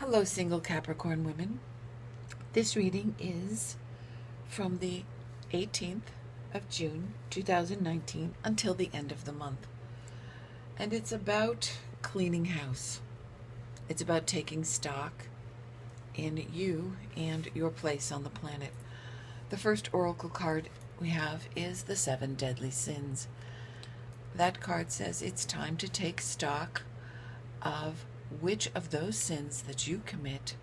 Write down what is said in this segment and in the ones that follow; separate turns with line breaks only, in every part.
Hello, single Capricorn women. This reading is from the 18th of June 2019 until the end of the month. And it's about cleaning house. It's about taking stock in you and your place on the planet. The first oracle card we have is the 7 Deadly Sins. That card says it's time to take stock of which of those sins that you commit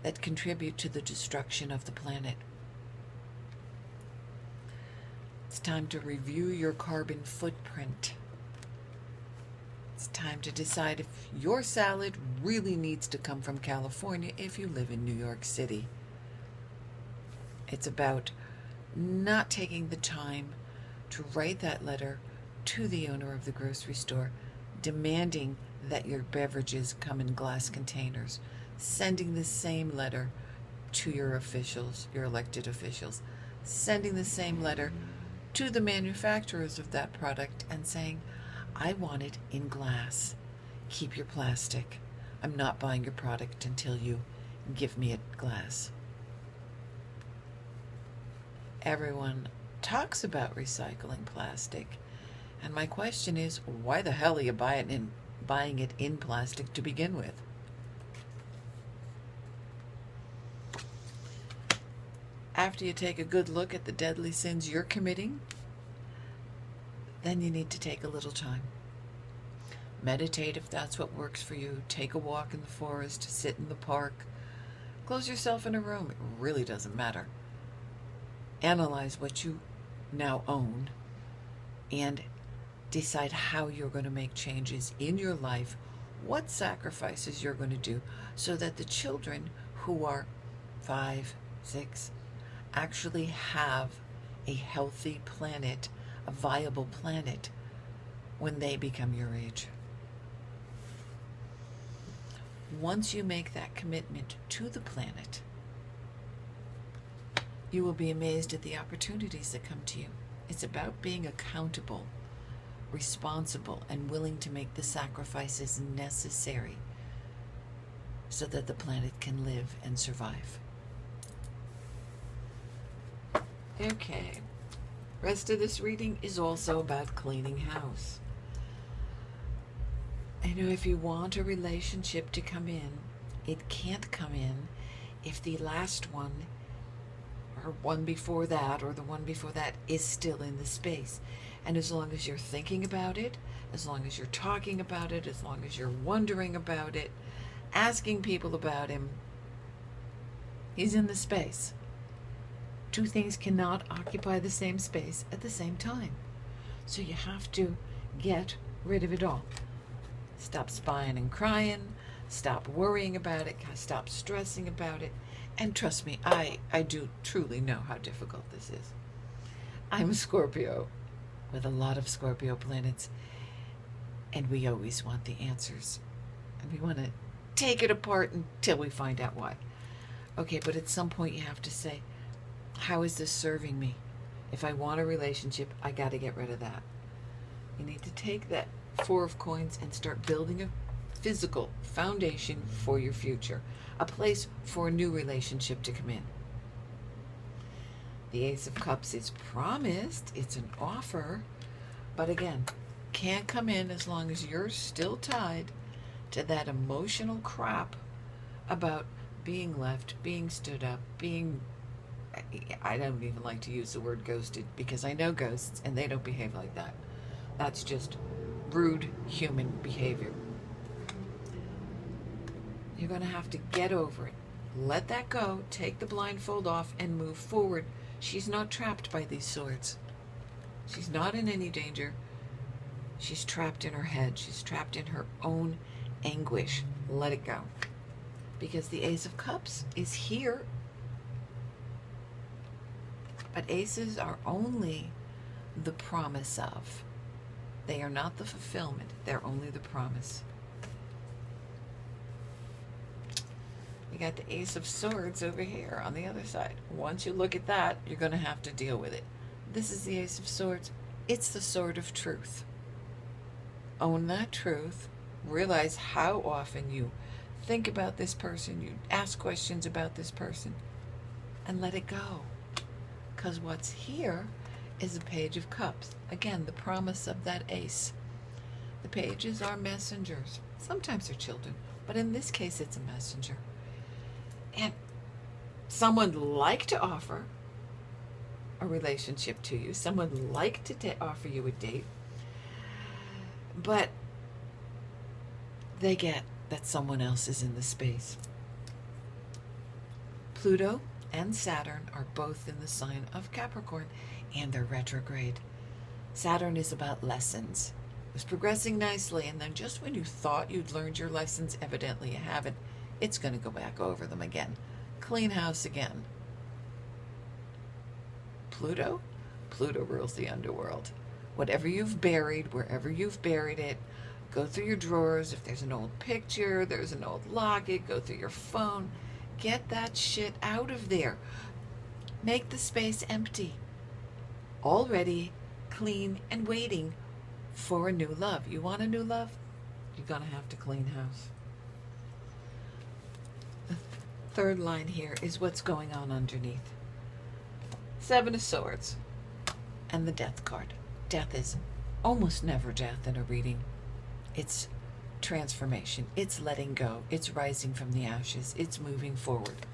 that contribute to the destruction of the planet. It's time to review your carbon footprint. It's time to decide if your salad really needs to come from California if you live in New York City. It's about not taking the time to write that letter to the owner of the grocery store, demanding that your beverages come in glass containers, sending the same letter to your officials, your elected officials, sending the same letter to the manufacturers of that product and saying, I want it in glass. Keep your plastic. I'm not buying your product until you give me it glass. Everyone talks about recycling plastic, and my question is, why the hell are you buying it in plastic to begin with? After you take a good look at the deadly sins you're committing, then you need to take a little time. Meditate if that's what works for you. Take a walk in the forest, sit in the park, close yourself in a room. It really doesn't matter. Analyze what you now own and decide how you're going to make changes in your life, what sacrifices you're going to do so that the children who are 5, 6 actually have a healthy planet, a viable planet when they become your age. Once you make that commitment to the planet, you will be amazed at the opportunities that come to you. It's about being accountable, responsible, and willing to make the sacrifices necessary so that the planet can live and survive. Okay. Rest of this reading is also about cleaning house. If you want a relationship to come in, it can't come in if the last one or one before that or the one before that is still in the space. And as long as you're thinking about it, as long as you're talking about it, as long as you're wondering about it, asking people about him, he's in the space. Two things cannot occupy the same space at the same time. So you have to get rid of it all. Stop spying and crying. Stop worrying about it. Stop stressing about it. And trust me, I do truly know how difficult this is. I'm a Scorpio with a lot of Scorpio planets, and we always want the answers. And we want to take it apart until we find out why. Okay, but at some point you have to say, how is this serving me? If I want a relationship, I got to get rid of that. You need to take that 4 of coins and start building a physical foundation for your future, a place for a new relationship to come in. The Ace of Cups is promised, it's an offer, but again, can't come in as long as you're still tied to that emotional crap about being left, being stood up, I don't even like to use the word ghosted because I know ghosts and they don't behave like that. That's just rude human behavior. You're going to have to get over it. Let that go, take the blindfold off, and move forward. She's not trapped by these swords. She's not in any danger. She's trapped in her head. She's trapped in her own anguish. Let it go. Because the Ace of Cups is here. But aces are only the promise of. They are not the fulfillment. They're only the promise. You got the Ace of Swords over here on the other side. Once you look at that, you're going to have to deal with it. This is the Ace of Swords. It's the sword of truth. Own that truth. Realize how often you think about this person, you ask questions about this person, and let it go. Because what's here is a Page of Cups. Again, the promise of that ace. The pages are messengers. Sometimes they're children, but in this case, it's a messenger. And someone would like to offer a relationship to you. Someone would like to offer you a date. But they get that someone else is in the space. Pluto and Saturn are both in the sign of Capricorn, and they're retrograde. Saturn is about lessons. It was progressing nicely, and then just when you thought you'd learned your lessons, evidently you haven't, it's going to go back over them again. Clean house again. Pluto rules the underworld. Whatever you've buried, wherever you've buried it, go through your drawers. If there's an old picture, there's an old locket, go through your phone. Get that shit out of there. Make the space empty. Already clean and waiting for a new love. You want a new love? You're going to have to clean house. The third line here is what's going on underneath. Seven of Swords and the Death card. Death is almost never death in a reading. It's transformation. It's letting go. It's rising from the ashes. It's moving forward.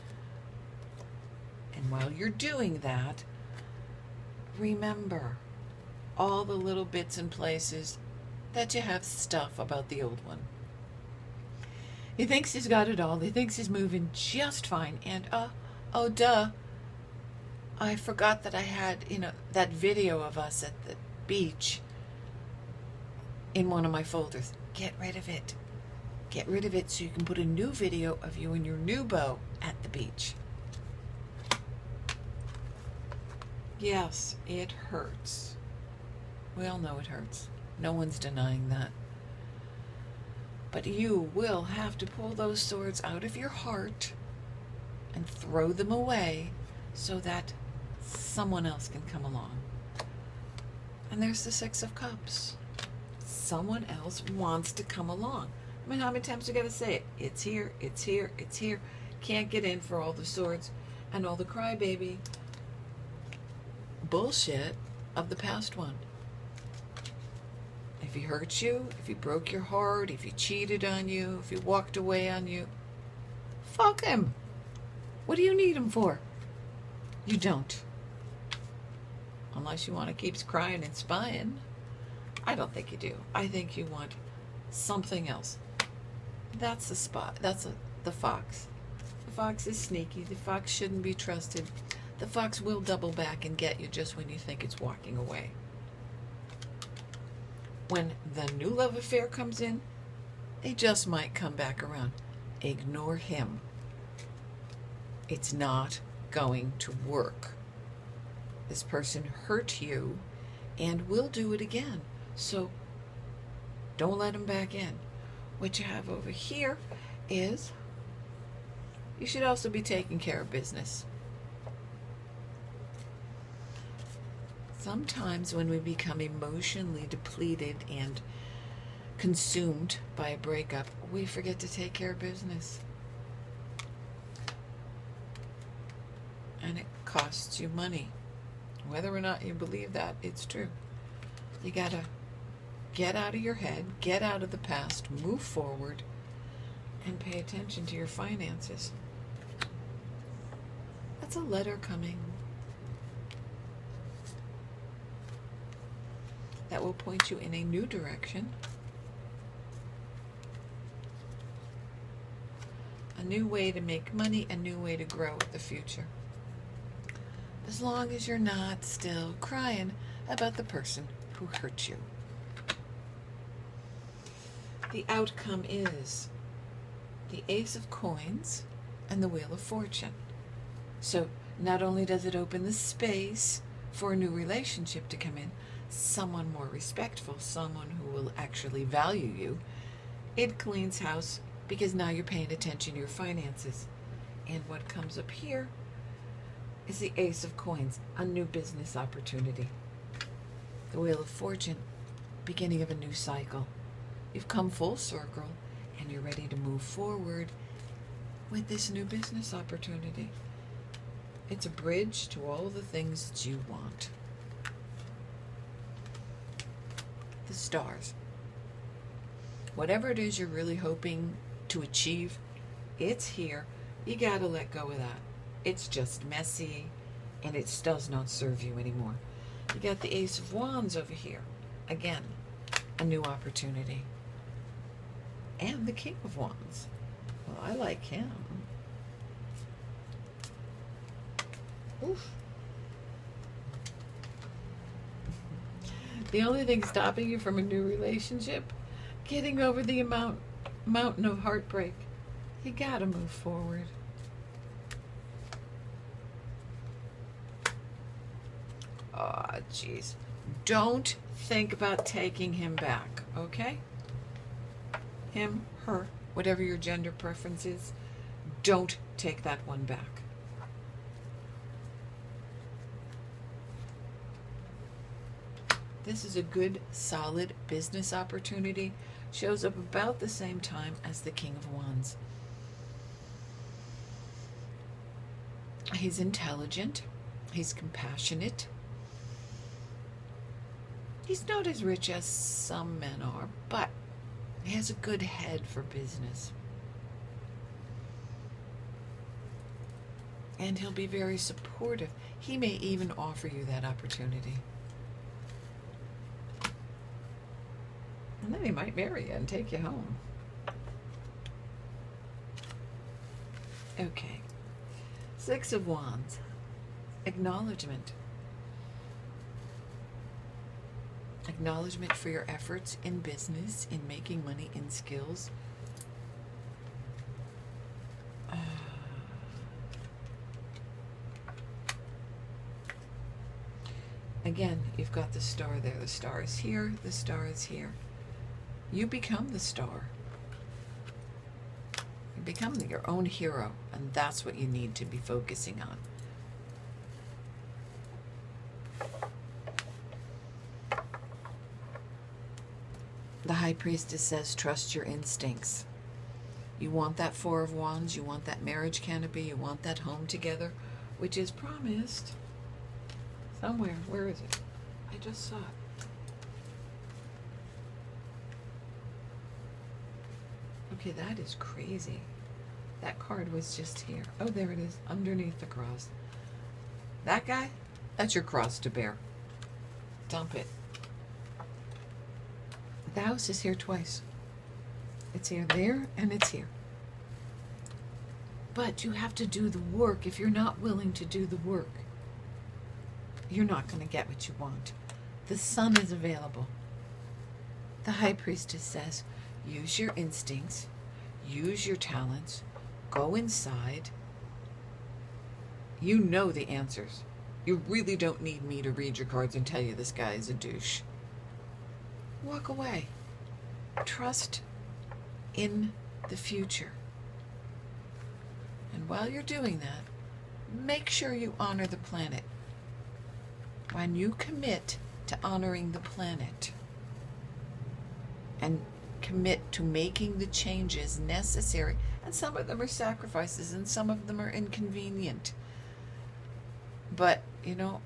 And while you're doing that, remember all the little bits and places that you have stuff about the old one. He thinks he's got it all. He thinks he's moving just fine. And, oh, duh. I forgot that I had, that video of us at the beach in one of my folders. Get rid of it. Get rid of it so you can put a new video of you and your new beau at the beach. Yes, it hurts. We all know it hurts. No one's denying that. But you will have to pull those swords out of your heart and throw them away so that someone else can come along. And there's the Six of Cups. Someone else wants to come along. I mean, how many times you got to say it? It's here, it's here, it's here. Can't get in for all the swords and all the crybaby bullshit of the past one. If he hurt you, if he broke your heart, if he cheated on you, if he walked away on you, fuck him. What do you need him for? You don't. Unless you want to keep crying and spying. I don't think you do. I think you want something else. That's the spot. That's the fox. The fox is sneaky. The fox shouldn't be trusted. The fox will double back and get you just when you think it's walking away. When the new love affair comes in, they just might come back around. Ignore him. It's not going to work. This person hurt you and will do it again. So don't let him back in. What you have over here is you should also be taking care of business. Sometimes when we become emotionally depleted and consumed by a breakup, we forget to take care of business. And it costs you money. Whether or not you believe that, it's true. You gotta get out of your head, get out of the past, move forward, and pay attention to your finances. That's a letter coming that will point you in a new direction. A new way to make money, a new way to grow in the future. As long as you're not still crying about the person who hurt you. The outcome is the Ace of Coins and the Wheel of Fortune. So not only does it open the space for a new relationship to come in, someone more respectful, someone who will actually value you, it cleans house because now you're paying attention to your finances. And what comes up here is the Ace of Coins, a new business opportunity. The Wheel of Fortune, beginning of a new cycle. You've come full circle and you're ready to move forward with this new business opportunity. It's a bridge to all the things that you want. The stars. Whatever it is you're really hoping to achieve, it's here. You gotta let go of that. It's just messy, and it does not serve you anymore. You got the Ace of Wands over here. Again, a new opportunity. And the King of Wands. Well, I like him. Oof. The only thing stopping you from a new relationship, getting over the mountain of heartbreak. You gotta move forward. Oh, jeez. Don't think about taking him back, okay? Him, her, whatever your gender preference is, don't take that one back. This is a good, solid business opportunity. Shows up about the same time as the King of Wands. He's intelligent. He's compassionate. He's not as rich as some men are, but he has a good head for business. And he'll be very supportive. He may even offer you that opportunity. And then he might marry you and take you home. Okay. Six of Wands. Acknowledgement. Acknowledgement for your efforts in business, in making money, in skills. Again, you've got the star there. The star is here. The star is here. You become the star. You become your own hero, and that's what you need to be focusing on. The High Priestess says, trust your instincts. You want that Four of Wands, you want that marriage canopy, you want that home together, which is promised somewhere. Where is it? I just saw it. Okay, that is crazy. That card was just here. Oh, there it is, underneath the cross. That guy, that's your cross to bear. Dump it. The house is here twice. It's here there, and it's here. But you have to do the work. If you're not willing to do the work, you're not going to get what you want. The Sun is available. The High Priestess says, use your instincts, use your talents, go inside. You know the answers. You really don't need me to read your cards and tell you this guy is a douche. Walk away. Trust in the future. And while you're doing that, make sure you honor the planet. When you commit to honoring the planet and commit to making the changes necessary, and some of them are sacrifices and some of them are inconvenient. But, you know,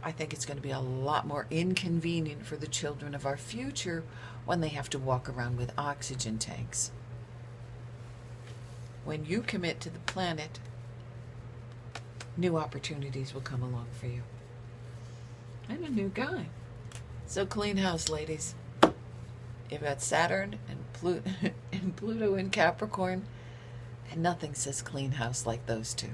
I think it's going to be a lot more inconvenient for the children of our future when they have to walk around with oxygen tanks. When you commit to the planet, new opportunities will come along for you. And a new guy. So clean house, ladies. You've got Saturn and Pluto in Capricorn, and nothing says clean house like those two.